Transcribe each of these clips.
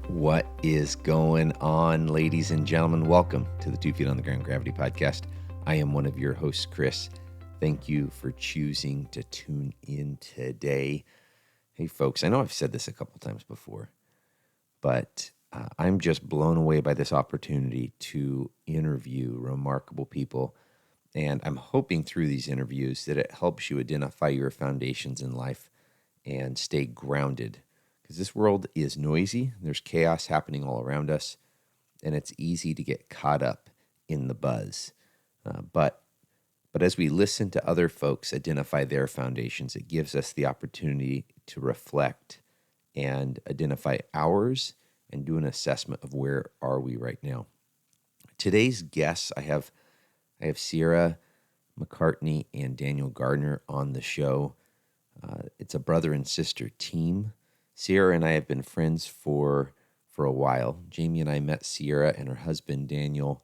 What is going on, ladies and gentlemen? Welcome to the 2 Feet on the Ground Gravity Podcast. I am one of your hosts, Chris. Thank you for choosing to tune in today. Hey, folks, I know I've said this a couple times before, but I'm just blown away by this opportunity to interview remarkable people. And I'm hoping through these interviews that it helps you identify your foundations in life and stay grounded. Because this world is noisy, there's chaos happening all around us, and it's easy to get caught up in the buzz. But as we listen to other folks identify their foundations, it gives us the opportunity to reflect and identify ours and do an assessment of where are we right now. Today's guests, I have Sierra McCartney and Daniel Gardner on the show. It's a brother and sister team. Sierra and I have been friends for a while. Jaimie and I met Sierra and her husband Daniel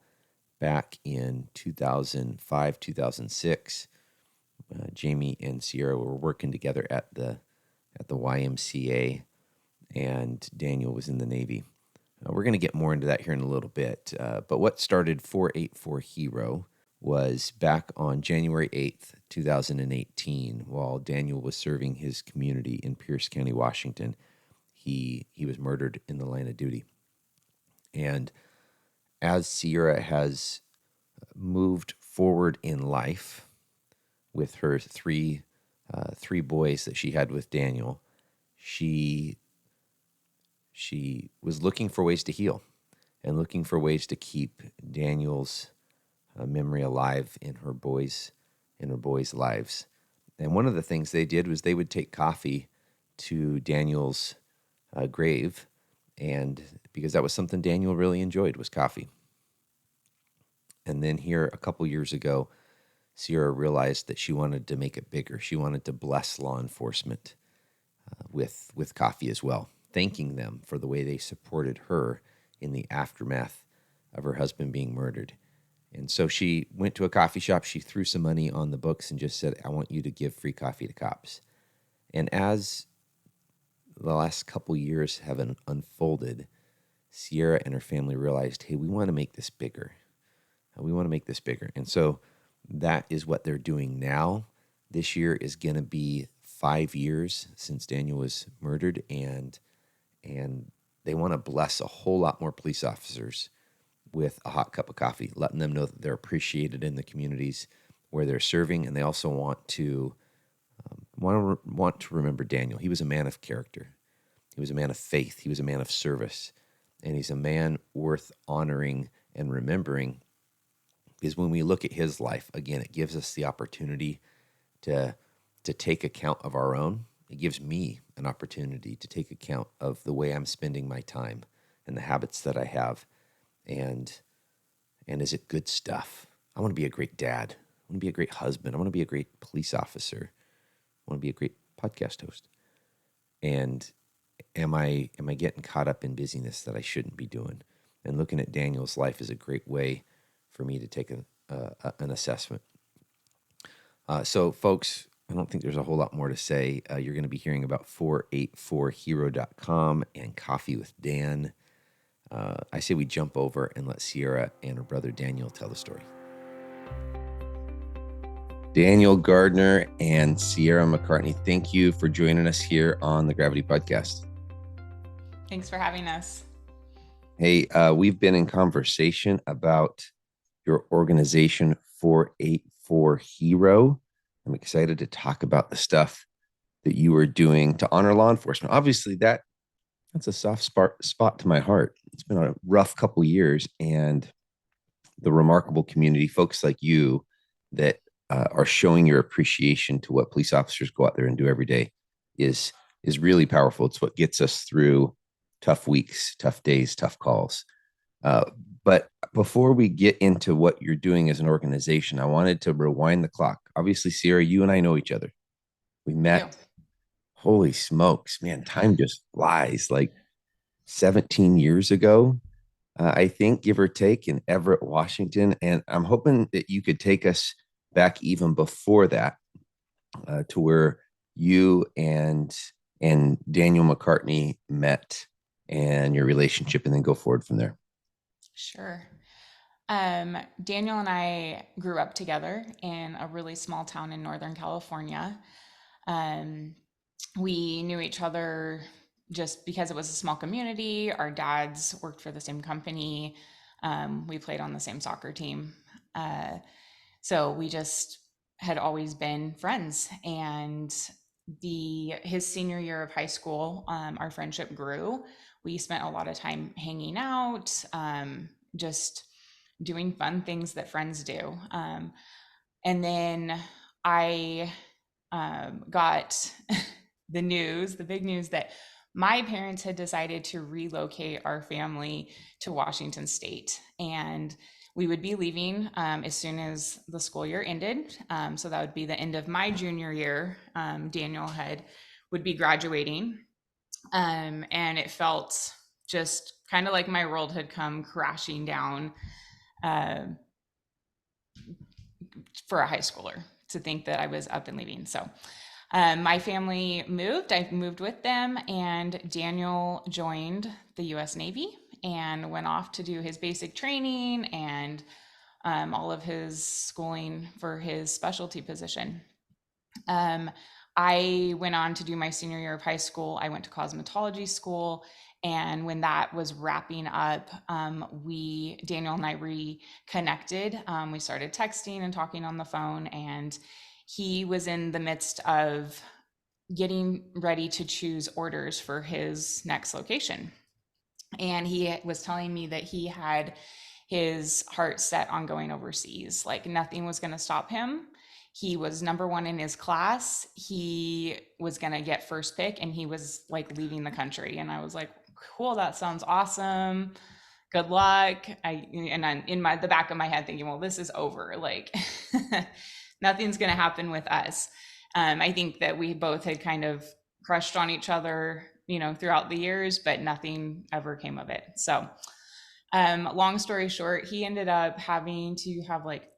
back in 2005, 2006. Jaimie and Sierra were working together at the YMCA, and Daniel was in the Navy. We're going to get more into that here in a little bit. But what started 484 Hero was back on January 8th, 2018, while Daniel was serving his community in Pierce County, Washington. He was murdered in the line of duty. And as Sierra has moved forward in life with her three boys that she had with Daniel, she was looking for ways to heal and looking for ways to keep Daniel's memory alive in her boys' lives. And one of the things they did was they would take coffee to Daniel's grave, and because that was something Daniel really enjoyed, was coffee. And then here a couple years ago, Sierra realized that she wanted to make it bigger. She wanted to bless law enforcement with coffee as well, thanking them for the way they supported her in the aftermath of her husband being murdered. And so she went to a coffee shop, she threw some money on the books and just said, I want you to give free coffee to cops. And as the last couple years have unfolded, Sierra and her family realized, hey, we want to make this bigger. And so that is what they're doing now. This year is going to be 5 years since Daniel was murdered, and they want to bless a whole lot more police officers with a hot cup of coffee, letting them know that they're appreciated in the communities where they're serving, and they also want to remember Daniel. He was a man of character. He was a man of faith. He was a man of service, and he's a man worth honoring and remembering. Because when we look at his life, again, it gives us the opportunity to take account of our own. It gives me an opportunity to take account of the way I'm spending my time and the habits that I have. And is it good stuff? I want to be a great dad. I want to be a great husband. I want to be a great police officer. I want to be a great podcast host. And am I getting caught up in busyness that I shouldn't be doing? And looking at Daniel's life is a great way for me to take an assessment. So, folks, I don't think there's a whole lot more to say. You're going to be hearing about 484hero.com and Coffee with Dan. I say we jump over and let Sierra and her brother Daniel tell the story. Daniel Gardner and Sierra McCartney, thank you for joining us here on the Gravity Podcast. Thanks for having us. Hey, we've been in conversation about your organization 484 Hero. I'm excited to talk about the stuff that you are doing to honor law enforcement. Obviously, that's a soft spot to my heart. It's been a rough couple years, and the remarkable community, folks like you that are showing your appreciation to what police officers go out there and do every day is really powerful. It's what gets us through tough weeks, tough days, tough calls. But before we get into what you're doing as an organization, I wanted to rewind the clock. Obviously, Sierra, you and I know each other. We met. Holy smokes, man, time just flies. Like 17 years ago, I think, give or take, in Everett, Washington. And I'm hoping that you could take us back even before that to where you and Daniel McCartney met and your relationship, and then go forward from there. Sure. Daniel and I grew up together in a really small town in Northern California. Um, we knew each other just because it was a small community. Our dads worked for the same company. We played on the same soccer team. Uh, so we just had always been friends. And his senior year of high school, our friendship grew. We spent a lot of time hanging out, just doing fun things that friends do. And then I got the big news that my parents had decided to relocate our family to Washington State. And we would be leaving as soon as the school year ended. So that would be the end of my junior year. Daniel would be graduating. And it felt just kind of like my world had come crashing down uh, for a high schooler to think that I was up and leaving. So my family moved. I moved with them, and Daniel joined the US Navy and went off to do his basic training and all of his schooling for his specialty position. Um, I went on to do my senior year of high school. I went to cosmetology school. And when that was wrapping up, Daniel and I reconnected. We started texting and talking on the phone, and he was in the midst of getting ready to choose orders for his next location. And he was telling me that he had his heart set on going overseas. Like nothing was going to stop him. He was number one in his class. He was going to get first pick, and he was like leaving the country. And I was like, cool, that sounds awesome. Good luck. I'm in the back of my head thinking, well, this is over. Like nothing's going to happen with us. I think that we both had kind of crushed on each other, throughout the years, but nothing ever came of it. So, long story short, he ended up having to have like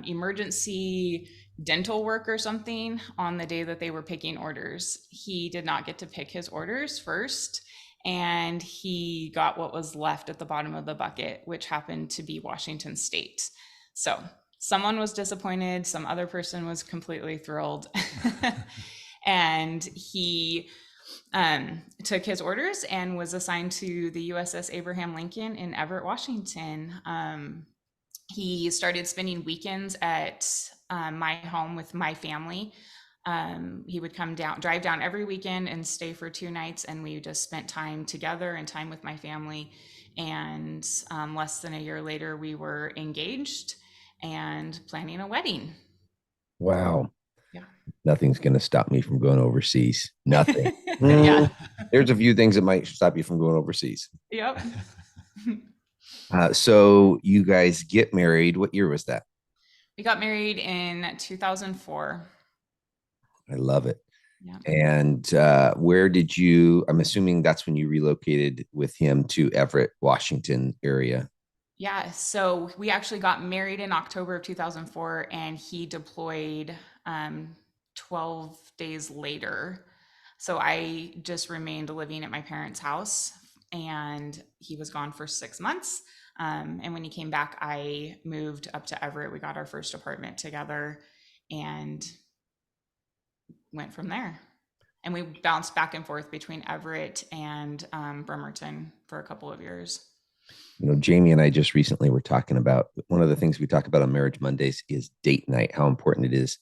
emergency dental work or something on the day that they were picking orders. He did not get to pick his orders first, and he got what was left at the bottom of the bucket, which happened to be Washington State. So someone was disappointed, some other person was completely thrilled. And he took his orders and was assigned to the USS Abraham Lincoln in Everett, Washington. He started spending weekends at my home with my family. He would drive down every weekend and stay for 2 nights, and we just spent time together and time with my family. And less than a year later, we were engaged and planning a wedding. Wow. Yeah. Nothing's going to stop me from going overseas. Nothing. Yeah. There's a few things that might stop you from going overseas. Yep. So you guys get married. What year was that? We got married in 2004. I love it. Yeah. And where did I'm assuming that's when you relocated with him to Everett, Washington area. Yeah. So we actually got married in October of 2004, and he deployed 12 days later. So I just remained living at my parents' house, and he was gone for 6 months. And when he came back, I moved up to Everett. We got our first apartment together and went from there. And we bounced back and forth between Everett and Bremerton for a couple of years. Jaimie and I just recently were talking about one of the things we talk about on Marriage Mondays is date night, how important it is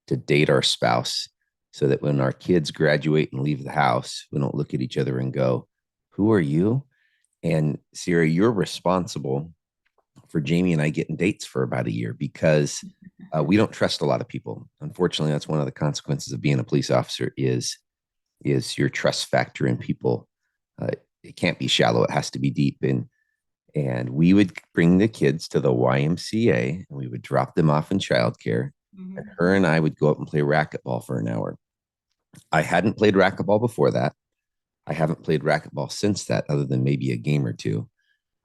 to date our spouse so that when our kids graduate and leave the house, we don't look at each other and go, who are you? And Sierra, you're responsible for Jaimie and I getting dates for about a year because we don't trust a lot of people. Unfortunately, that's one of the consequences of being a police officer is your trust factor in people. It can't be shallow. It has to be deep. And we would bring the kids to the YMCA and we would drop them off in childcare. Mm-hmm. And her and I would go up and play racquetball for an hour. I hadn't played racquetball before that. I haven't played racquetball since that, other than maybe a game or two.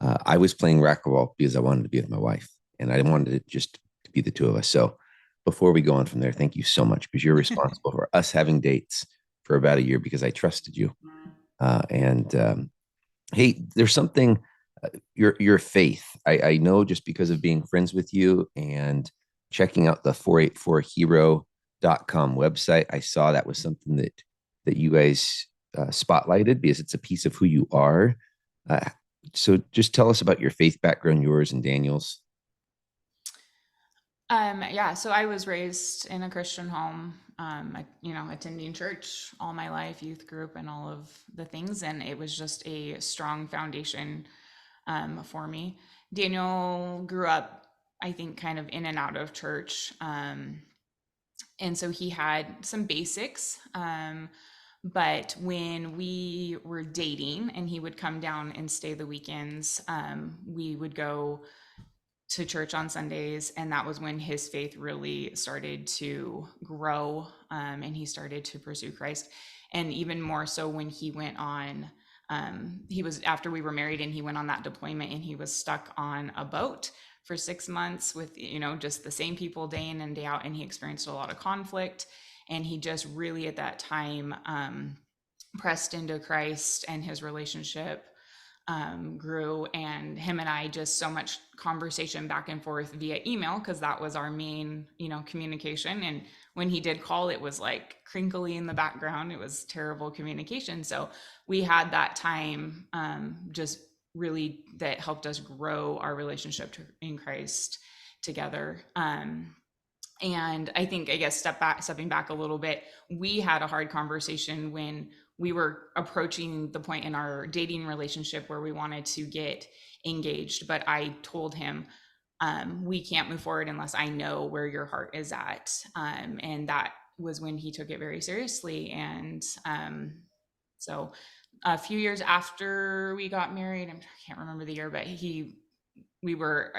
I was playing racquetball because I wanted to be with my wife, and I wanted it just to be the two of us. So before we go on from there, thank you so much because you're responsible for us having dates for about a year because I trusted you. Hey, there's something your faith. I know just because of being friends with you and checking out the 484hero.com website, I saw that was something that you guys spotlighted because it's a piece of who you are. Uh, so just tell us about your faith background, yours and Daniel's. Yeah, so I was raised in a Christian home, attending church all my life, youth group, and all of the things, and it was just a strong foundation for me. Daniel grew up, I think, kind of in and out of church, and so he had some basics. But when we were dating, and he would come down and stay the weekends, we would go to church on Sundays, and that was when his faith really started to grow, and he started to pursue Christ. And even more so when he went on, he was after we were married, and he went on that deployment, and he was stuck on a boat for 6 months with just the same people day in and day out, and he experienced a lot of conflict, and he just really at that time pressed into Christ, and his relationship grew, and him and I just so much conversation back and forth via email because that was our main communication. And when he did call, it was like crinkly in the background. It was terrible communication. So we had that time, just really, that helped us grow our relationship in Christ together. And I think, I guess, stepping back a little bit, we had a hard conversation when we were approaching the point in our dating relationship where we wanted to get engaged. But I told him, we can't move forward unless I know where your heart is at. And that was when he took it very seriously. And so a few years after we got married, I can't remember the year, but I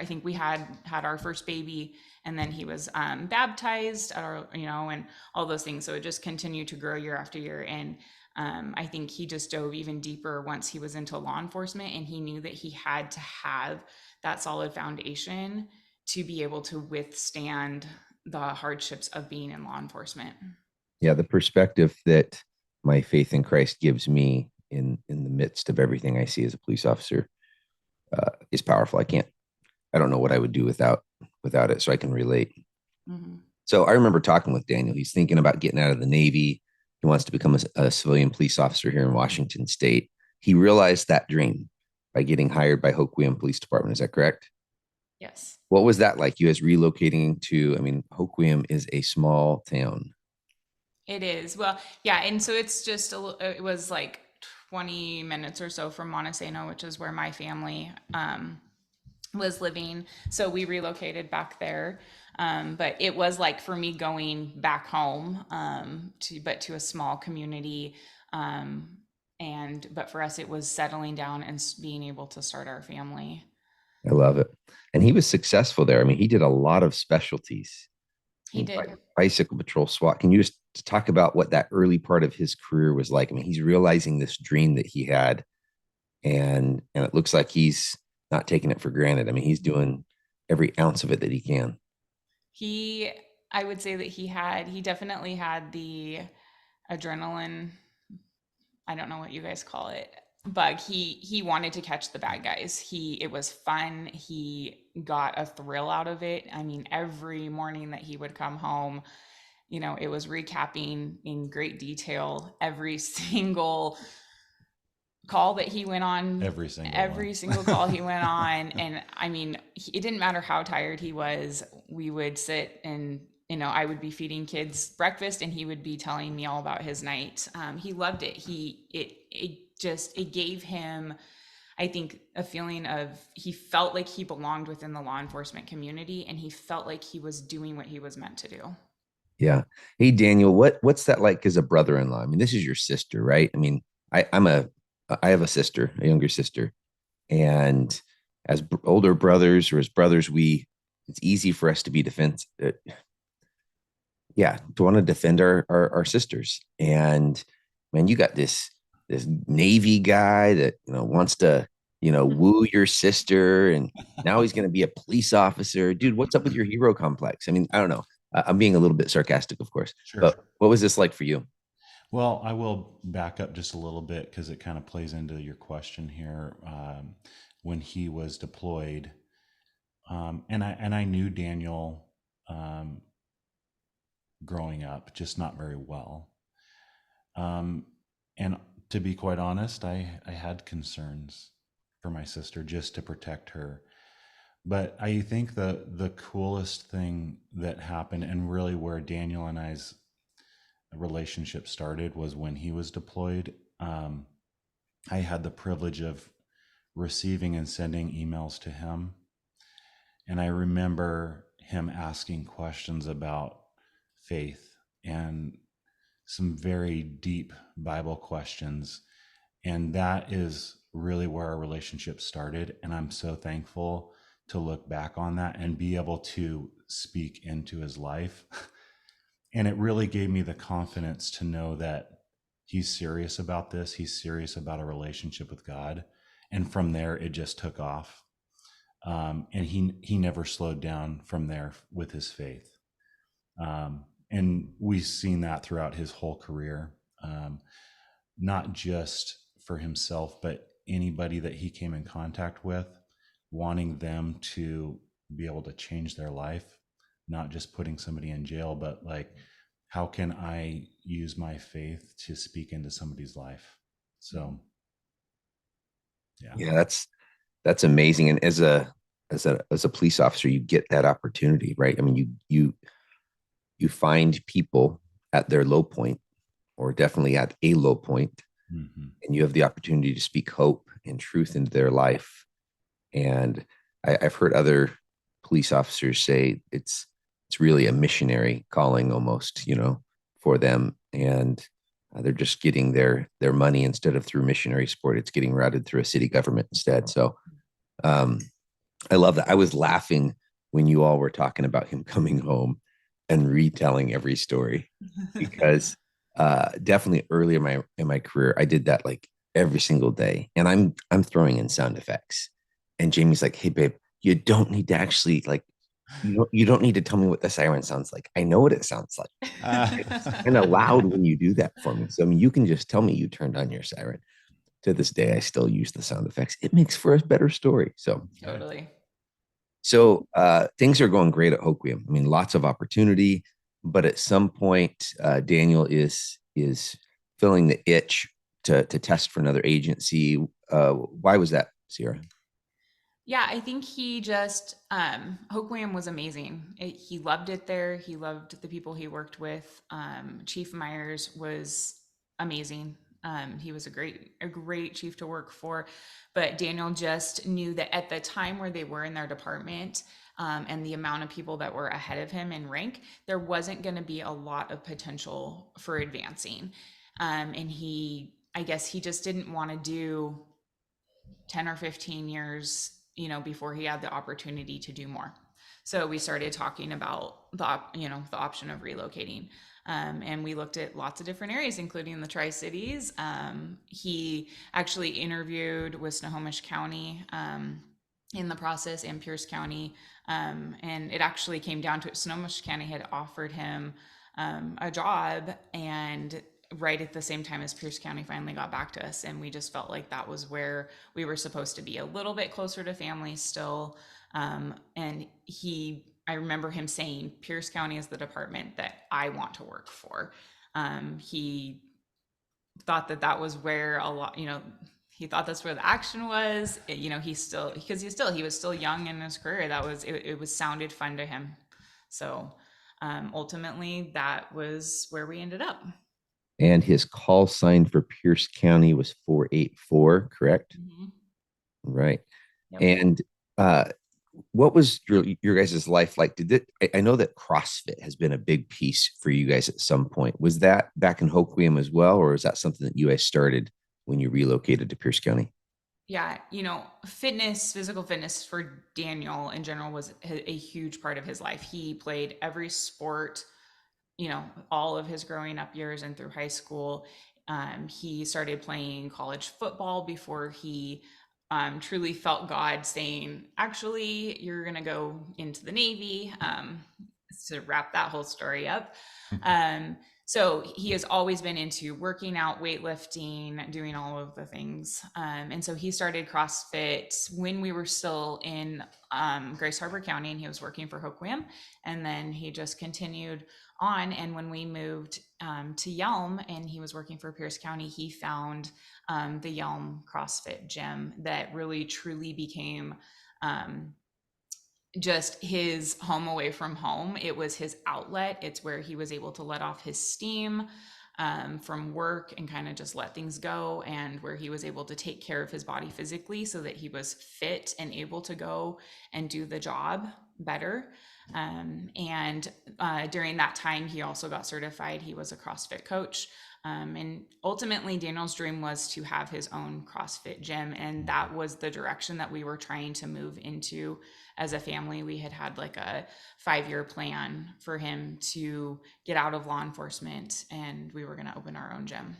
think we had our first baby, and then he was baptized at our, and all those things. So it just continued to grow year after year. And I think he just dove even deeper once he was into law enforcement, and he knew that he had to have that solid foundation to be able to withstand the hardships of being in law enforcement. Yeah, the perspective that my faith in Christ gives me in the midst of everything I see as a police officer is powerful. I don't know what I would do without it, so I can relate. Mm-hmm. So I remember talking with Daniel. He's thinking about getting out of the Navy. He wants to become a civilian police officer here in Washington State. He realized that dream by getting hired by Hoquiam Police Department. Is that correct? Yes. What was that like? You guys relocating to? I mean, Hoquiam is a small town. It is. Well, yeah, and so it's just it was like 20 minutes or so from Montesano, which is where my family was living. So we relocated back there. But it was like for me going back home, to a small community. But for us, it was settling down and being able to start our family. I love it. And he was successful there. I mean, he did a lot of specialties. I He mean, did. bicycle patrol, SWAT. Can you just talk about what that early part of his career was like? I mean, he's realizing this dream that he had, and it looks like he's not taking it for granted. I mean, he's doing every ounce of it that he can. He, I would say that he definitely had the adrenaline. I don't know what you guys call it, bug. He wanted to catch the bad guys. It was fun. He got a thrill out of it. I mean, every morning that he would come home, it was recapping in great detail every single call that he went on, Every single one. every single call he went on. And I mean, it didn't matter how tired he was. We would sit and, I would be feeding kids breakfast, and he would be telling me all about his night. He loved it. It gave him, I think, a feeling of, he felt like he belonged within the law enforcement community, and he felt like he was doing what he was meant to do. Yeah. Hey, Daniel, what's that like as a brother-in-law? I mean, this is your sister, right? I mean, I have a sister, a younger sister, and as older brothers or as brothers, it's easy for us to be yeah, to want to defend our sisters. And man, you got this Navy guy that wants to woo your sister, and now he's going to be a police officer. Dude, what's up with your hero complex? I mean, I don't know. I'm being a little bit sarcastic, of course, Sure. but what was this like for you? Well, I will back up just a little bit because it kind of plays into your question here. When he was deployed, and I knew Daniel um, growing up, just not very well. And to be quite honest, I had concerns for my sister just to protect her. But I think the coolest thing that happened, and really where Daniel and I's relationship started, was when he was deployed. I had the privilege of receiving and sending emails to him. And I remember him asking questions about faith and some very deep Bible questions. And that is really where our relationship started. And I'm so thankful to look back on that and be able to speak into his life. And it really gave me the confidence to know that he's serious about this. He's serious about a relationship with God. And from there, it just took off. And he never slowed down from there with his faith. And we've seen that throughout his whole career, not just for himself, but anybody that he came in contact with, wanting them to be able to change their life, not just putting somebody in jail, but like, how can I use my faith to speak into somebody's life? So, yeah. Yeah, that's amazing. And as a police officer, you get that opportunity, right? I mean, you find people at their low point, or definitely at a low point, Mm-hmm. and you have the opportunity to speak hope and truth into their life. And I've heard other police officers say it's really a missionary calling almost, for them, and they're just getting their money instead of through missionary support. It's getting routed through a city government instead. So um, I love that. I was laughing when you all were talking about him coming home and retelling every story because definitely early in my career, I did that like every single day, and I'm throwing in sound effects, and Jamie's like, "Hey, babe, you don't need to actually like you don't need to tell me what the siren sounds like. I know what it sounds like. It's kind of loud when you do that for me. So I mean, you can just tell me you turned on your siren." To this day, I still use the sound effects. It makes for a better story. So Good. Totally. things are going great at Hoquiam. I mean, lots of opportunity, but at some point, Daniel is filling the itch to test for another agency. Why was that, Sierra? Yeah, I think he just Hoquiam was amazing. He loved it there. He loved the people he worked with. Chief Myers was amazing. He was a great chief to work for. But Daniel just knew that at the time where they were in their department, and the amount of people that were ahead of him in rank, there wasn't going to be a lot of potential for advancing. And I guess he just didn't want to do 10 or 15 years, before he had the opportunity to do more. So we started talking about the option of relocating. And we looked at lots of different areas, including the Tri-Cities. He actually interviewed with Snohomish County in the process, and Pierce County. And it actually came down to it. Snohomish County had offered him a job, and right at the same time as Pierce County finally got back to us. And we just felt like that was where we were supposed to be, a little bit closer to family still. And I remember him saying, Pierce County is the department that I want to work for. He thought that was where a lot, he thought that's where the action was. He was still young in his career. It was sounded fun to him. So ultimately, that was where we ended up. And his call sign for Pierce County was 484, correct? Mm-hmm. Right. Yep. And uh, what was your guys' life like? I know that CrossFit has been a big piece for you guys at some point. Was that back in Hoquiam as well, or is that something that you guys started when you relocated to Pierce County? Yeah, physical fitness for Daniel in general was a huge part of his life. He played every sport, all of his growing up years and through high school. He started playing college football before he truly felt God saying, actually, you're going to go into the Navy. to wrap that whole story up. So he has always been into working out, weightlifting, doing all of the things. And so he started CrossFit when we were still in Grace Harbor County, and he was working for Hoquiam. And then he just continued on. And when we moved to Yelm and he was working for Pierce County, he found the Yelm CrossFit gym that really truly became just his home away from home. It was his outlet. It's where he was able to let off his steam from work and kind of just let things go, and where he was able to take care of his body physically so that he was fit and able to go and do the job better. And during that time, he also got certified. He was a CrossFit coach. And ultimately, Daniel's dream was to have his own CrossFit gym. And that was the direction that we were trying to move into as a family. We had like a 5-year plan for him to get out of law enforcement, and we were going to open our own gym.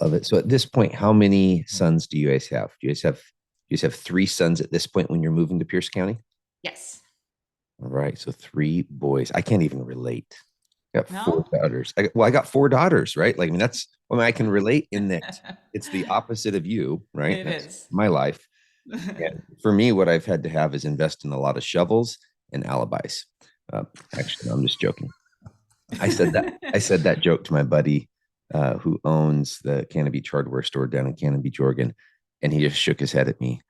Love it. So at this point, how many sons do you guys have? Do you guys have 3 sons at this point when you're moving to Pierce County? Yes. All right. So 3 boys. I can't even relate. I got 4 No? daughters. I got 4 daughters, right? Like, I mean, I can relate in that it's the opposite of you, right? It That's is. my life. And for me, what I've had to have is invest in a lot of shovels and alibis. Actually, no, I'm just joking. I said that joke to my buddy who owns the Cannon Beach hardware store down in Cannon Beach, Oregon, and he just shook his head at me.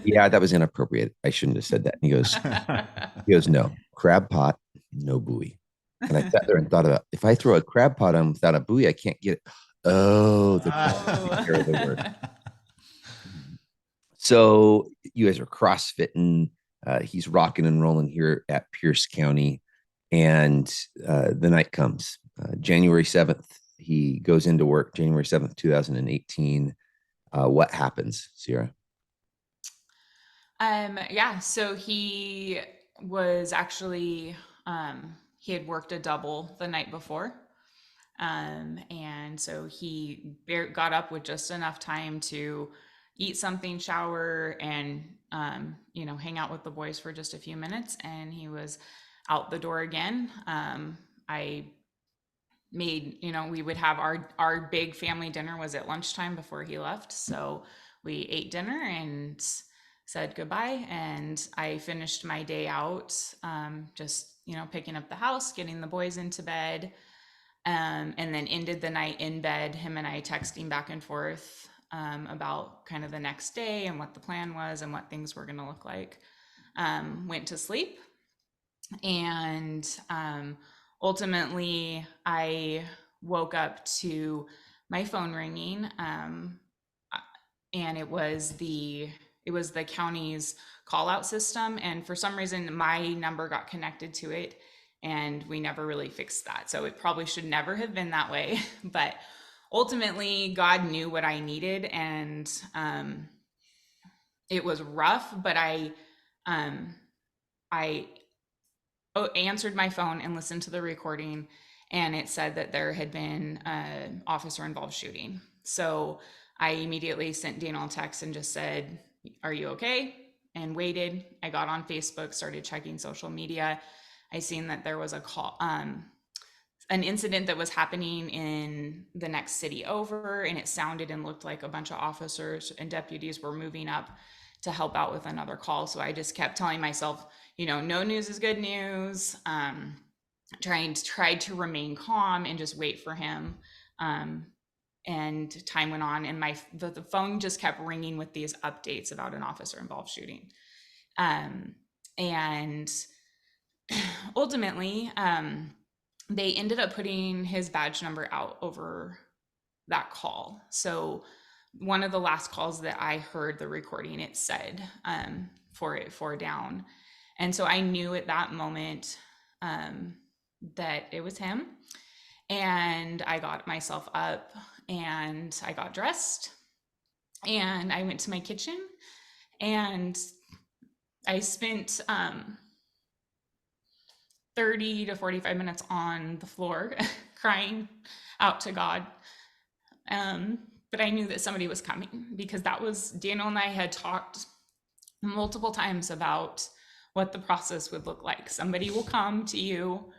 Yeah, that was inappropriate. I shouldn't have said that. And he goes, no, crab pot, no buoy. And I sat there and thought about, if I throw a crab pot on without a buoy, I can't get it. Oh, the take care of the work. So you guys are CrossFitting. He's rocking and rolling here at Pierce County. And the night comes. January 7th, he goes into work, January 7th, 2018. What happens, Sierra? Yeah, so he was actually he had worked a double the night before. And so he got up with just enough time to eat something, shower, and hang out with the boys for just a few minutes, and he was out the door again. I made, we would have our big family dinner was at lunchtime before he left, so we ate dinner and said goodbye, and I finished my day out, just picking up the house, getting the boys into bed, and then ended the night in bed, him and I texting back and forth about kind of the next day and what the plan was and what things were going to look like. Went to sleep, and ultimately I woke up to my phone ringing, and it was the county's call out system, and for some reason my number got connected to it, and we never really fixed that. So it probably should never have been that way. But ultimately, God knew what I needed, and it was rough, but I answered my phone and listened to the recording, and it said that there had been an officer involved shooting. So I immediately sent Daniel a text and just said, "Are you okay?" and waited. I got on Facebook, started checking social media. I seen that there was a call, an incident that was happening in the next city over, and it sounded and looked like a bunch of officers and deputies were moving up to help out with another call. So I just kept telling myself, no news is good news. Tried to remain calm and just wait for him. And time went on, and the phone just kept ringing with these updates about an officer involved shooting. And ultimately, they ended up putting his badge number out over that call. So one of the last calls that I heard the recording, it said 484 down. And so I knew at that moment that it was him. And I got myself up and I got dressed and I went to my kitchen and I spent 30 to 45 minutes on the floor crying out to God. But I knew that somebody was coming, because that was, Daniel and I had talked multiple times about what the process would look like. Somebody will come to you,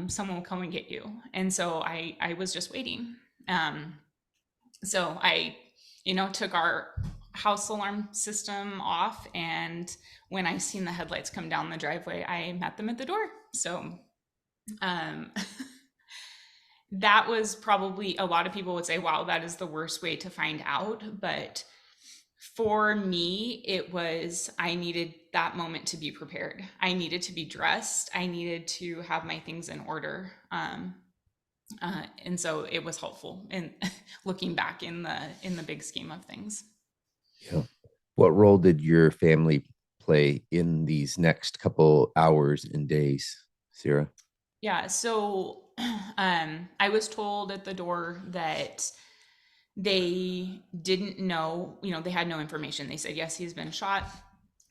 someone will come and get you. And so I was just waiting. So I, took our house alarm system off, and when I seen the headlights come down the driveway, I met them at the door. So um, that was probably, a lot of people would say, wow, that is the worst way to find out. But for me, it was, I needed that moment to be prepared. I needed to be dressed. I needed to have my things in order. And so it was helpful in looking back in the big scheme of things. Yeah. What role did your family play in these next couple hours and days, Sarah? Yeah. So I was told at the door that they didn't know, they had no information. They said, yes, he's been shot.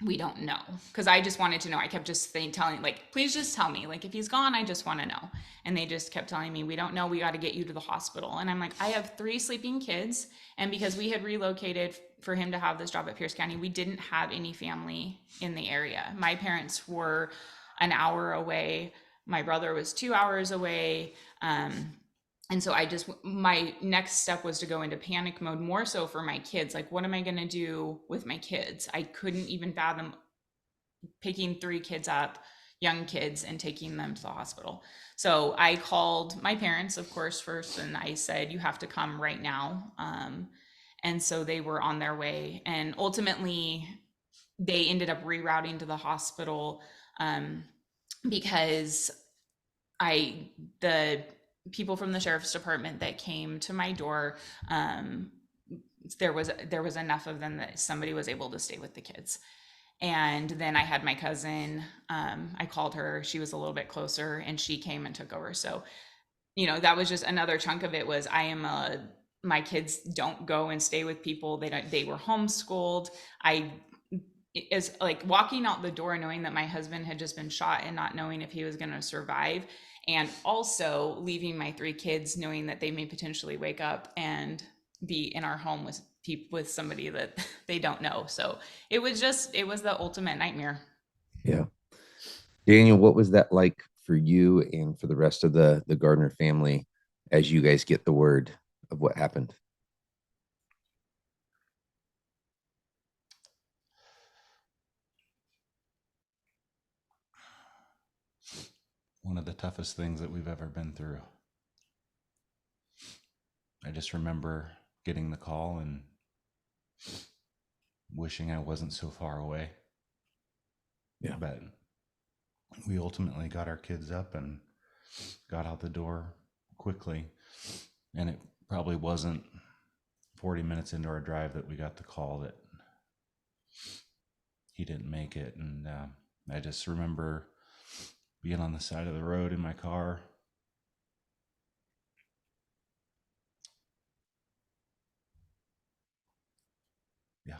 We don't know. Because I just wanted to know. I kept just telling, like, please just tell me. Like, if he's gone, I just want to know. And they just kept telling me, we don't know. We got to get you to the hospital. And I'm like, I have 3 sleeping kids. And because we had relocated for him to have this job at Pierce County, we didn't have any family in the area. My parents were an hour away. My brother was 2 hours away. And so my next step was to go into panic mode, more so for my kids. Like, what am I going to do with my kids? I couldn't even fathom picking 3 kids up, young kids, and taking them to the hospital. So I called my parents, of course, first, and I said, you have to come right now. And so they were on their way. And ultimately, they ended up rerouting to the hospital, because the people from the sheriff's department that came to my door, there was enough of them that somebody was able to stay with the kids. And then I had my cousin, I called her, she was a little bit closer, and she came and took over. So, that was just another chunk of it. Was my kids don't go and stay with people. They were homeschooled. Is like walking out the door knowing that my husband had just been shot and not knowing if he was going to survive, and also leaving my 3 kids knowing that they may potentially wake up and be in our home with somebody that they don't know. So it was the ultimate nightmare. Yeah. Daniel, what was that like for you and for the rest of the Gardner family as you guys get the word of what happened? One of the toughest things that we've ever been through. I just remember getting the call and wishing I wasn't so far away. Yeah. But we ultimately got our kids up and got out the door quickly. And it probably wasn't 40 minutes into our drive that we got the call that he didn't make it. And I just remember being on the side of the road in my car. Yeah.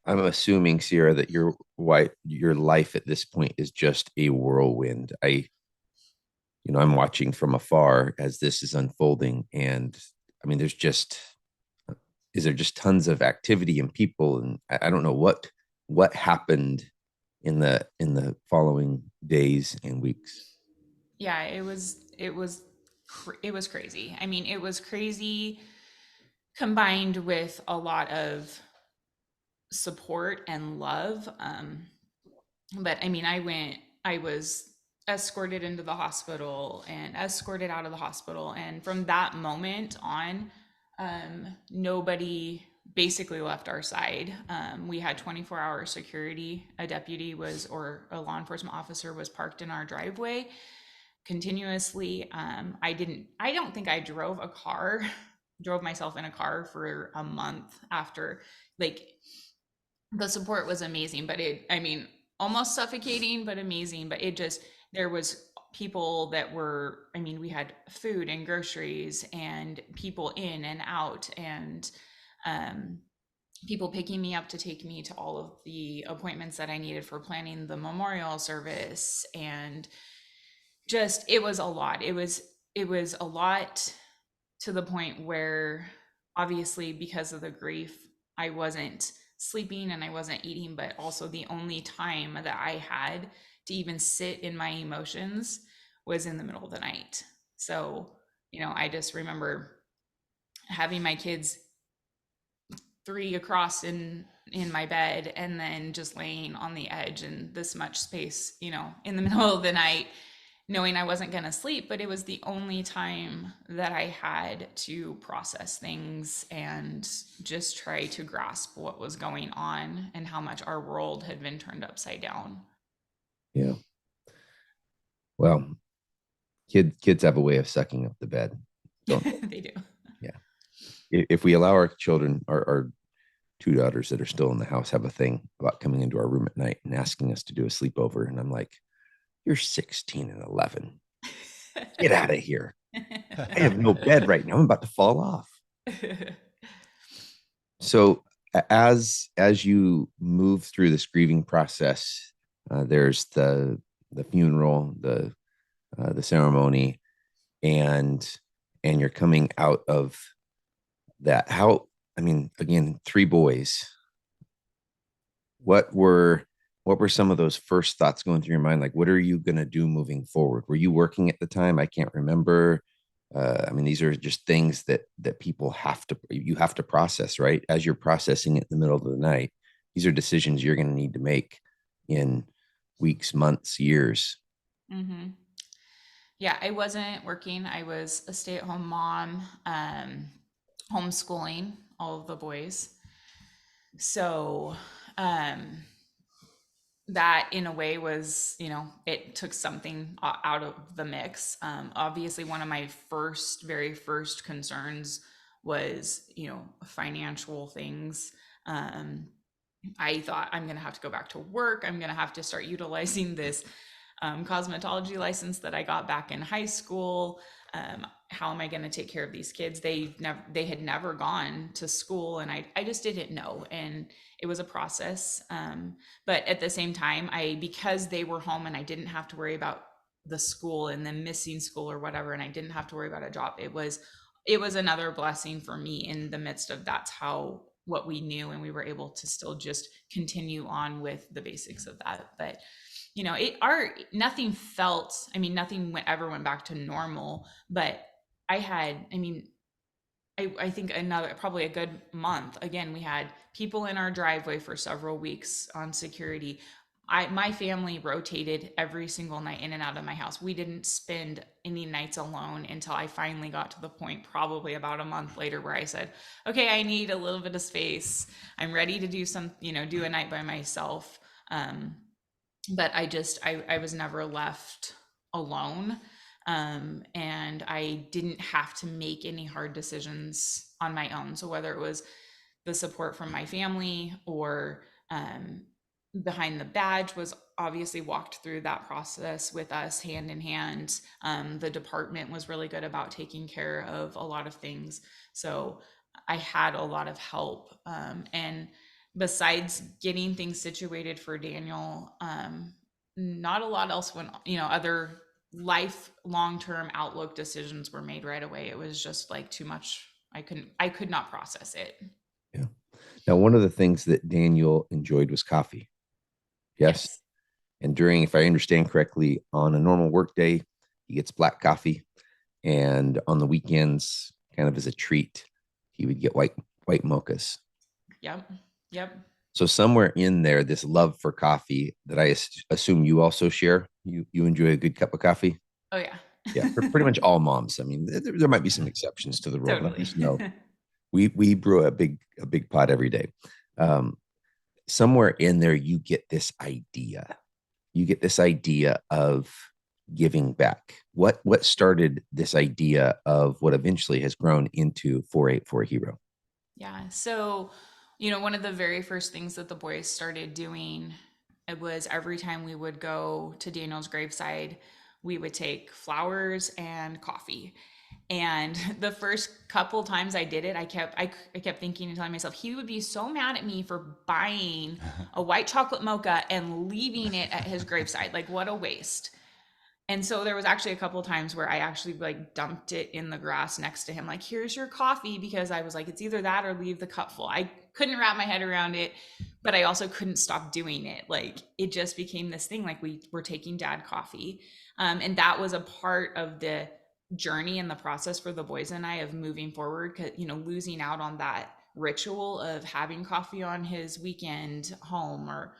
I'm assuming, Sierra, that your life at this point is just a whirlwind. I'm watching from afar as this is unfolding, and I mean, is there just tons of activity and people, and I don't know what happened in the following days and weeks. Yeah, it was crazy. I mean, it was crazy combined with a lot of support and love. But I mean, I was escorted into the hospital and escorted out of the hospital. And from that moment on, nobody basically left our side. We had 24-hour security. A deputy or a law enforcement officer was parked in our driveway continuously. I don't think I drove myself in a car for a month after. Like, the support was amazing, but almost suffocating, but amazing. But there was people that were, we had food and groceries and people in and out, and people picking me up to take me to all of the appointments that I needed for planning the memorial service. And just, it was a lot. It was a lot, to the point where, obviously, because of the grief, I wasn't sleeping and I wasn't eating, but also the only time that I had to even sit in my emotions was in the middle of the night. So, I just remember having my kids three across in my bed and then just laying on the edge in this much space, in the middle of the night, knowing I wasn't going to sleep, but it was the only time that I had to process things and just try to grasp what was going on and how much our world had been turned upside down. Yeah. Well, kids have a way of sucking up the bed, don't they? They do. Yeah. If we allow our children, our two daughters that are still in the house, have a thing about coming into our room at night and asking us to do a sleepover, and I'm like, "You're 16 and 11. Get out of here. I have no bed right now. I'm about to fall off." So as you move through this grieving process, there's the funeral, the ceremony, and you're coming out of that. How, I mean, again, three boys. What were some of those first thoughts going through your mind? Like, what are you going to do moving forward? Were you working at the time? I can't remember. I mean, these are just things that people you have to process, right? As you're processing it in the middle of the night, these are decisions you're going to need to make in weeks, months, years. Mm-hmm. Yeah, I wasn't working. I was a stay-at-home mom, homeschooling all of the boys. So, um, that in a way was, it took something out of the mix. Obviously, one of my very first concerns was, financial things. Um, I thought I'm going to have to go back to work. I'm going to have to start utilizing this cosmetology license that I got back in high school. How am I going to take care of these kids? They had never gone to school, and I just didn't know. And it was a process. But at the same time, because they were home and I didn't have to worry about the school and then missing school or whatever, and I didn't have to worry about a job, it was another blessing for me in the midst of what we knew, and we were able to still just continue on with the basics of that. But nothing ever went back to normal, but I think probably a good month. Again, we had people in our driveway for several weeks on security. My family rotated every single night in and out of my house. We didn't spend any nights alone until I finally got to the point, probably about a month later, where I said, okay, I need a little bit of space. I'm ready to do a night by myself. But I was never left alone. And I didn't have to make any hard decisions on my own. So whether it was the support from my family or behind the badge was obviously walked through that process with us hand in hand. The department was really good about taking care of a lot of things. So I had a lot of help. And besides getting things situated for Daniel, not a lot else went, other life long-term outlook decisions were made right away. It was just like too much. I could not process it. Yeah. Now, one of the things that Daniel enjoyed was coffee. Yes. Yes. And during, if I understand correctly, on a normal work day, he gets black coffee. And on the weekends, kind of as a treat, he would get white mochas. Yep. So somewhere in there, this love for coffee that I assume you also share. You enjoy a good cup of coffee. Oh yeah. Yeah, pretty much all moms. I mean, there might be some exceptions to the rule, but I Totally. just know we brew a big pot every day. Somewhere in there, you get this idea. You get this idea of giving back. What started this idea of what eventually has grown into 4-H-4 Hero? Yeah. So, one of the very first things that the boys started doing, it was every time we would go to Daniel's graveside, we would take flowers and coffee. And the first couple times I did it, I kept thinking and telling myself he would be so mad at me for buying a white chocolate mocha and leaving it at his graveside. Like, what a waste. And so there was actually a couple of times where I actually like dumped it in the grass next to him, like, here's your coffee, because I was like, it's either that or leave the cup full. couldn't wrap my head around it, but I also couldn't stop doing it. Like it just became this thing. Like we were taking dad coffee. And that was a part of the journey and the process for the boys and I of moving forward, losing out on that ritual of having coffee on his weekend home or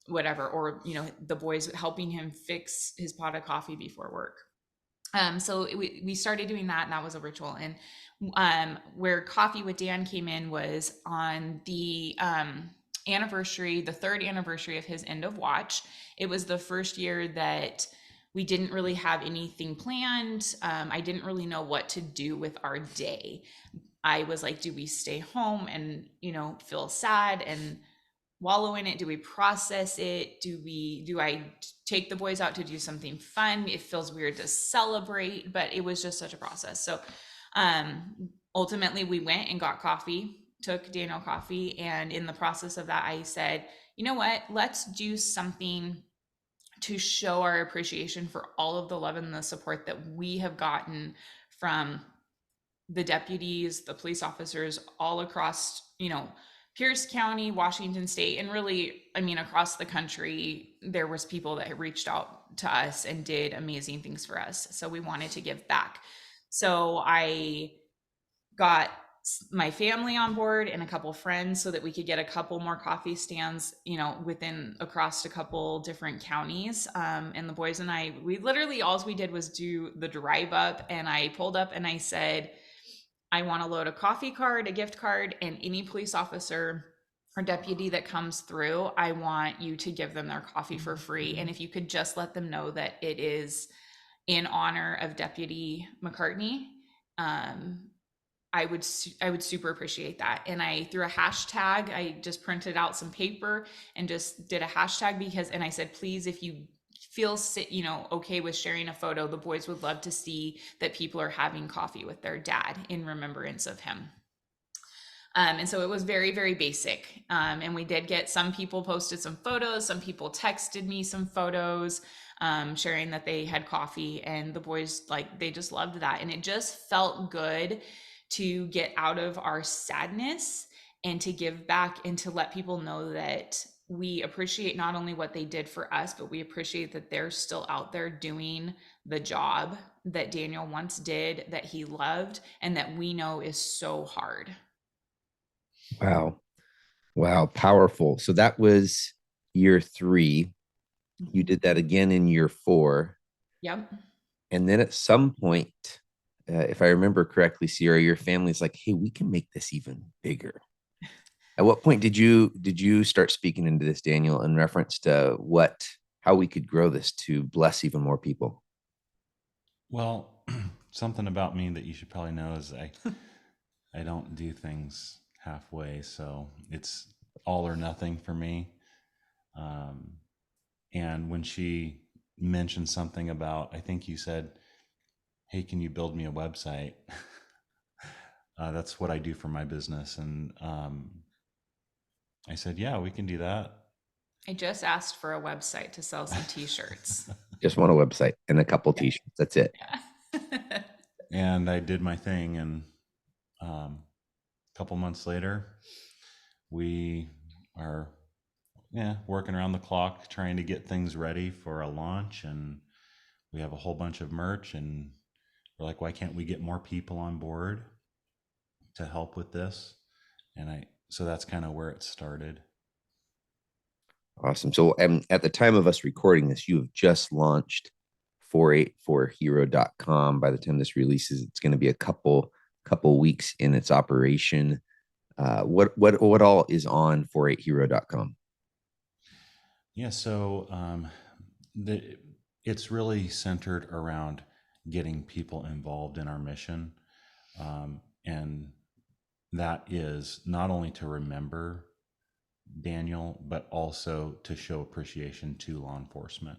whatever, or the boys helping him fix his pot of coffee before work. So we started doing that, and that was a ritual. And where Coffee with Dan came in was on the anniversary, the third anniversary of his end of watch. It was the first year that we didn't really have anything planned. I didn't really know what to do with our day. I was like, do we stay home and feel sad and wallow in it? Do we process it? Do I take the boys out to do something fun? It feels weird to celebrate, but it was just such a process. So ultimately we went and got coffee, took Daniel coffee, and in the process of that I said, you know what, let's do something to show our appreciation for all of the love and the support that we have gotten from the deputies, the police officers all across, Pierce County, Washington State, and really, across the country. There was people that had reached out to us and did amazing things for us. So we wanted to give back. So I got my family on board and a couple friends so that we could get a couple more coffee stands, across a couple different counties. And the boys and I, we literally, all we did was do the drive up, and I pulled up and I said, I want to load a coffee card, a gift card, and any police officer or deputy that comes through, I want you to give them their coffee for free. And if you could just let them know that it is in honor of Deputy McCartney, I would super appreciate that. And I threw a hashtag. I just printed out some paper and just did a hashtag and I said, please, if you feel okay with sharing a photo, the boys would love to see that people are having coffee with their dad in remembrance of him. And so it was very, very basic. And we did get some people posted some photos. Some people texted me some photos, sharing that they had coffee, and the boys, they just loved that. And it just felt good to get out of our sadness and to give back and to let people know that we appreciate not only what they did for us, but we appreciate that they're still out there doing the job that Daniel once did, that he loved, and that we know is so hard. Wow. Powerful. So that was year 3. You did that again in year 4. Yep. And then at some point, if I remember correctly, Sierra, your family's like, hey, we can make this even bigger. At what point did you start speaking into this, Daniel, in reference to how we could grow this to bless even more people? Well, something about me that you should probably know is I don't do things halfway, so it's all or nothing for me. And when she mentioned something about, I think you said, hey, can you build me a website? That's what I do for my business. And I said, yeah, we can do that. I just asked for a website to sell some t-shirts. Just want a website and a couple t-shirts. That's it. Yeah. And I did my thing. And a couple months later, we are working around the clock trying to get things ready for a launch. And we have a whole bunch of merch, and we're like, why can't we get more people on board to help with this? And so that's kind of where it started. Awesome. So at the time of us recording this, you have just launched 484hero.com. By the time this releases, it's going to be a couple weeks in its operation. What all is on 484hero.com? Yeah, so it's really centered around getting people involved in our mission. And that is not only to remember Daniel, but also to show appreciation to law enforcement.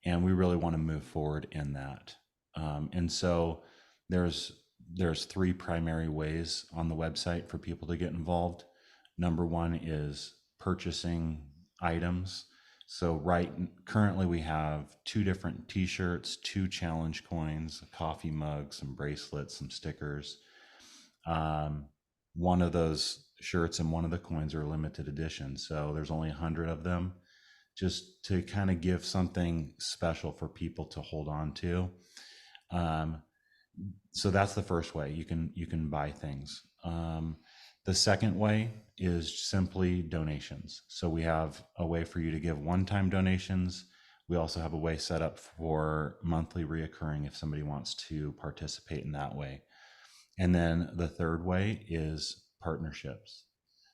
And we really want to move forward in that. And so there's 3 primary ways on the website for people to get involved. Number 1 is purchasing items. So currently we have 2 different t-shirts, 2 challenge coins, a coffee mug, some bracelets, some stickers. One of those shirts, and one of the coins are limited edition. So there's only 100 of them, just to kind of give something special for people to hold on to. So that's the first way you can buy things. The second way is simply donations. So we have a way for you to give one-time donations. We also have a way set up for monthly reoccurring if somebody wants to participate in that way. And then the third way is partnerships.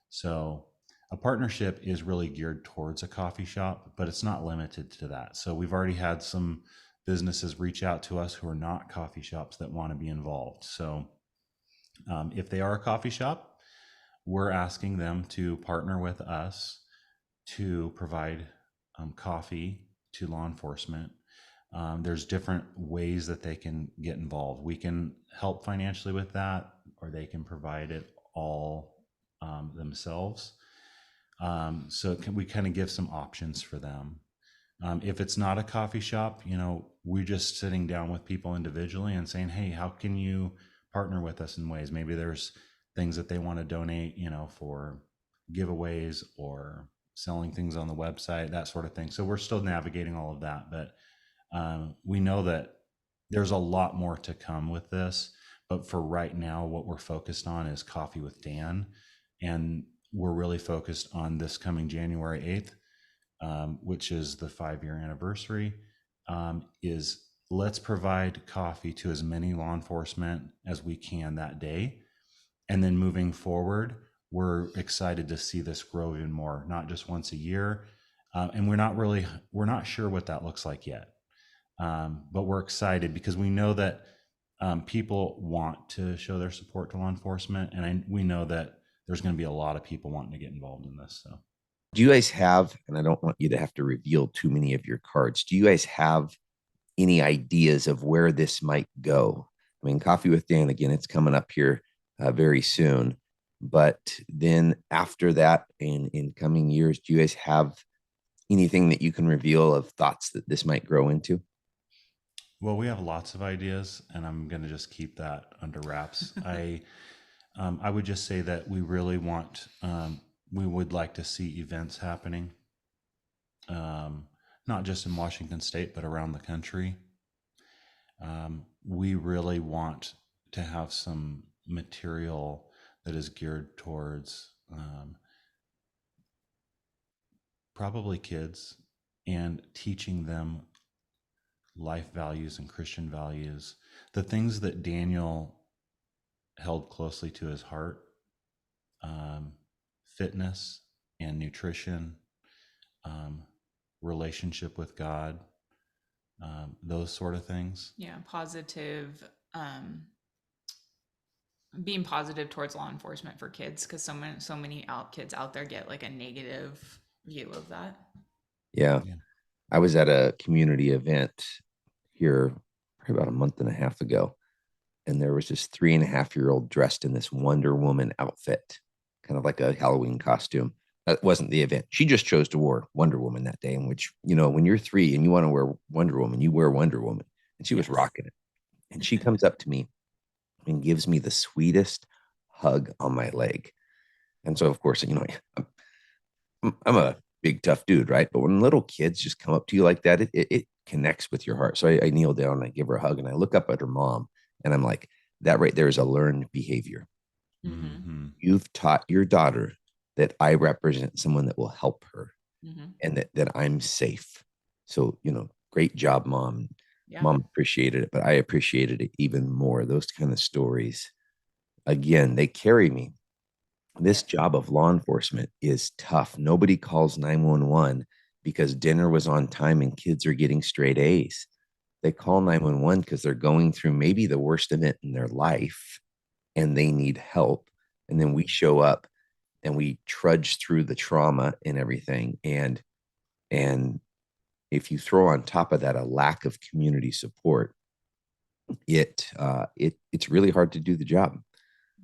So a partnership is really geared towards a coffee shop, but it's not limited to that. So we've already had some businesses reach out to us who are not coffee shops that want to be involved. So if they are a coffee shop, we're asking them to partner with us to provide coffee to law enforcement. There's different ways that they can get involved. We can help financially with that, or they can provide it all themselves. So we kind of give some options for them. If it's not a coffee shop, we're just sitting down with people individually and saying, hey, how can you partner with us in ways? Maybe there's things that they want to donate, for giveaways or selling things on the website, that sort of thing. So we're still navigating all of that, but we know that there's a lot more to come with this. But for right now, what we're focused on is Coffee with Dan. And we're really focused on this coming January 8th, which is the 5-year anniversary, is let's provide coffee to as many law enforcement as we can that day. And then moving forward, we're excited to see this grow even more, not just once a year. And we're not sure what that looks like yet. But we're excited because we know that people want to show their support to law enforcement. And we know that there's going to be a lot of people wanting to get involved in this. So, Do you guys have, and I don't want you to have to reveal too many of your cards, do you guys have any ideas of where this might go? I mean, Coffee with Dan, again, it's coming up here very soon. But then after that, in coming years, do you guys have anything that you can reveal of thoughts that this might grow into? well, we have lots of ideas, and I'm going to just keep that under wraps. I would just say that we really we would like to see events happening, not just in Washington State, but around the country. We really want to have some material that is geared towards probably kids and teaching them life values and Christian values, the things that Daniel held closely to his heart, fitness and nutrition, relationship with God, those sort of things. Yeah, positive, being positive towards law enforcement for kids, because so many kids out there get like a negative view of that. Yeah. Yeah. I was at a community event here probably about a month and a half ago, and there was this 3.5-year-old dressed in this Wonder Woman outfit, kind of like a Halloween costume. That wasn't the event. She just chose to wear Wonder Woman that day, in which, when you're 3 and you want to wear Wonder Woman, you wear Wonder Woman. And she was Yes. rocking it. And she comes up to me and gives me the sweetest hug on my leg. And so, of course, I'm a big, tough dude, right? But when little kids just come up to you like that, it connects with your heart. So I kneel down and I give her a hug and I look up at her mom and I'm like, that right there is a learned behavior. Mm-hmm. You've taught your daughter that I represent someone that will help her and that I'm safe. So, great job, mom. Yeah. Mom appreciated it, but I appreciated it even more. Those kind of stories, again, they carry me. This job of law enforcement is tough. Nobody calls 911 because dinner was on time and kids are getting straight A's. They call 911 because they're going through maybe the worst event in their life and they need help. And then we show up and we trudge through the trauma and everything. And if you throw on top of that a lack of community support, it's really hard to do the job.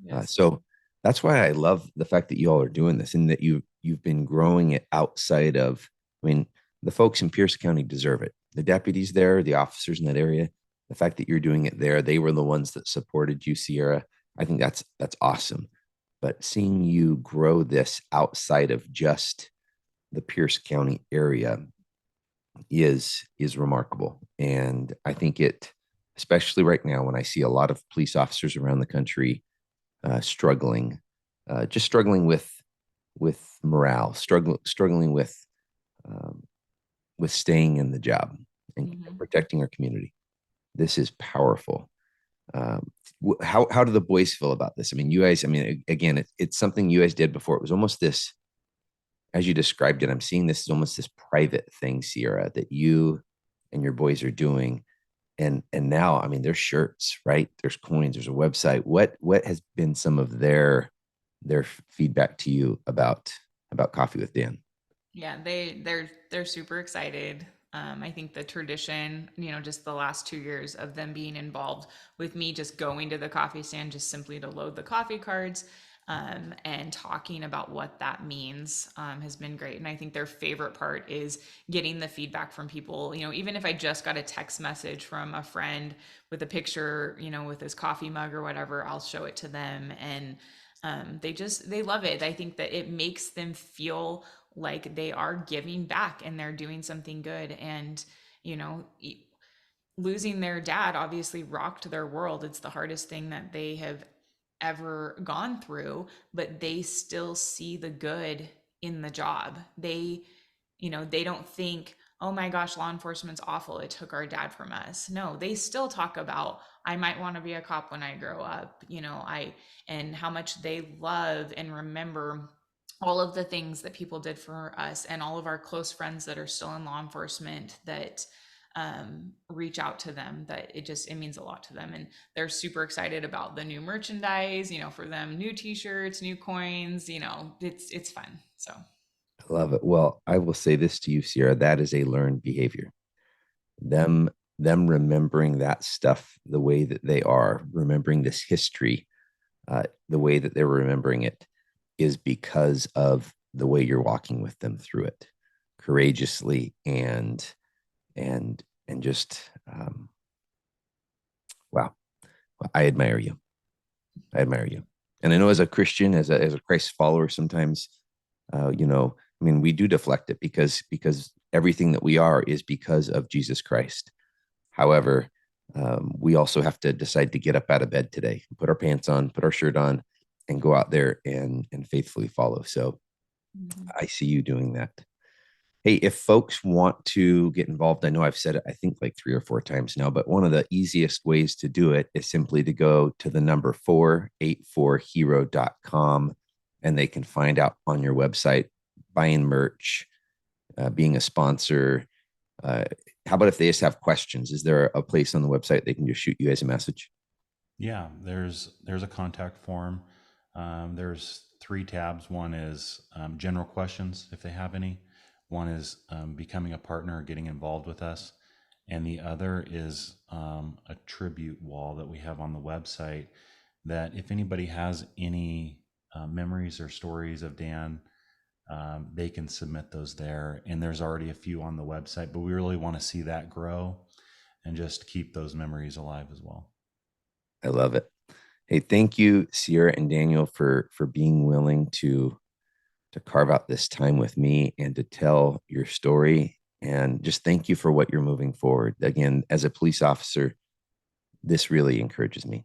Yes. So that's why I love the fact that you all are doing this and that you've been growing it outside of. I mean, the folks in Pierce County deserve it. The deputies there, the officers in that area, the fact that you're doing it there, they were the ones that supported you, Sierra. I think that's awesome. but seeing you grow this outside of just the Pierce County area is remarkable. And I think it, especially right now when I see a lot of police officers around the country struggling, just struggling with morale, struggling with staying in the job and protecting our community. This is powerful. How do the boys feel about this? I mean, you guys, I mean, again, it's something you guys did before. It was almost this, as you described it, I'm seeing this as almost this private thing, Sierra, that you and your boys are doing. And now, I mean, there's shirts, right? There's coins, there's a website. What has been some of their feedback to you about Coffee with Dan? Yeah, they're super excited. I think the tradition, just the last 2 years of them being involved with me, just going to the coffee stand, just simply to load the coffee cards, and talking about what that means, has been great. And I think their favorite part is getting the feedback from people. Even if I just got a text message from a friend with a picture, with his coffee mug or whatever, I'll show it to them, and they love it. I think that it makes them feel like they are giving back and they're doing something good. And you know losing their dad obviously rocked their world. It's the hardest thing that they have ever gone through, but they still see the good in the job. They don't think, oh my gosh, law enforcement's awful, it took our dad from us. No, they still talk about, I might want to be a cop when I grow up, and how much they love and remember all of the things that people did for us, and all of our close friends that are still in law enforcement that reach out to them, that it means a lot to them. And they're super excited about the new merchandise, for them, new t-shirts, new coins, it's fun. So I love it. Well, I will say this to you, Sierra, that is a learned behavior. Them remembering that stuff the way that they are, remembering this history, the way that they're remembering it, is because of the way you're walking with them through it courageously and just wow. I admire you. And I know as a Christian, as a Christ follower, sometimes I mean, we do deflect it because everything that we are is because of Jesus Christ. However, we also have to decide to get up out of bed today, put our pants on, put our shirt on, and go out there and faithfully follow. So I see you doing that. Hey, if folks want to get involved, I know I've said it, I think like 3 or 4 times now, but one of the easiest ways to do it is simply to go to the number 484hero.com, and they can find out on your website, buying merch, being a sponsor. How about if they just have questions? Is there a place on the website they can just shoot you guys a message? Yeah, there's a contact form. There's 3 tabs. One is general questions, if they have any. One is becoming a partner or getting involved with us. And the other is a tribute wall that we have on the website, that if anybody has any memories or stories of Dan, they can submit those there. And there's already a few on the website, but we really want to see that grow and just keep those memories alive as well. I love it. Hey, thank you, Sierra and Daniel, for being willing to carve out this time with me and to tell your story. And just thank you for what you're moving forward. Again, as a police officer, this really encourages me.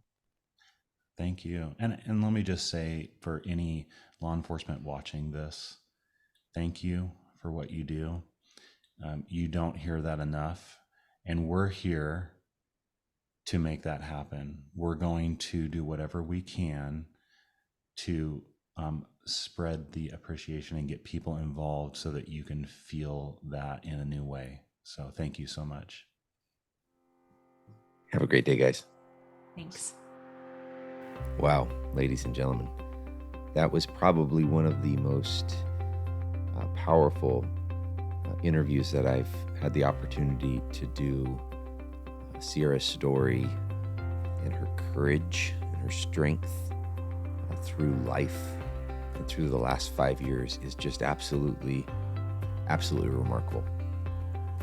Thank you. And let me just say, for any law enforcement watching this, thank you for what you do. You don't hear that enough. And we're here to make that happen. We're going to do whatever we can to spread the appreciation and get people involved so that you can feel that in a new way. So thank you so much. Have a great day, guys. thanks. Wow, ladies and gentlemen, that was probably one of the most powerful interviews that I've had the opportunity to do. Sierra's story and her courage and her strength through life and through the last 5 years is just absolutely remarkable.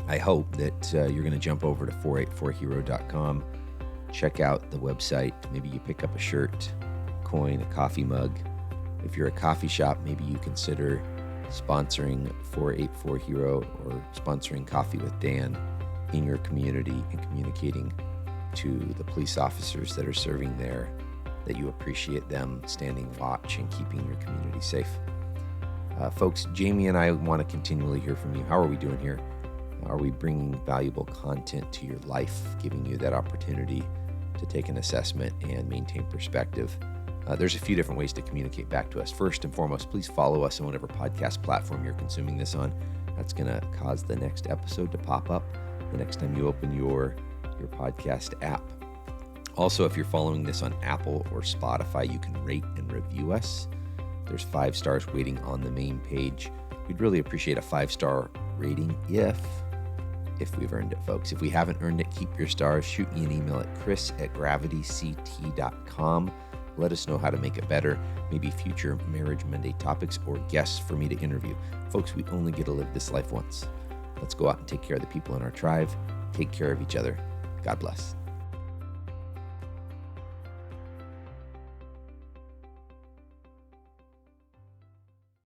I hope that you're going to jump over to 484hero.com, check out the website. Maybe you pick up a shirt, coin, a coffee mug, If you're a coffee shop, maybe you consider sponsoring 484 Hero or sponsoring Coffee with Dan in your community and communicating to the police officers that are serving there that you appreciate them standing watch and keeping your community safe. Folks, Jaimie and I want to continually hear from you. How are we doing here? Are we bringing valuable content to your life, giving you that opportunity to take an assessment and maintain perspective? There's a few different ways to communicate back to us. First and foremost, please follow us on whatever podcast platform you're consuming this on. That's going to cause the next episode to pop up the next time you open your podcast app. Also, if you're following this on Apple or Spotify, you can rate and review us. There's 5 stars waiting on the main page. We'd really appreciate a 5-star rating if we've earned it, folks. If we haven't earned it, keep your stars. Shoot me an email at chris@gravityct.com. Let us know how to make it better, maybe future Marriage Monday topics or guests for me to interview. Folks, we only get to live this life once. Let's go out and take care of the people in our tribe. Take care of each other. God bless.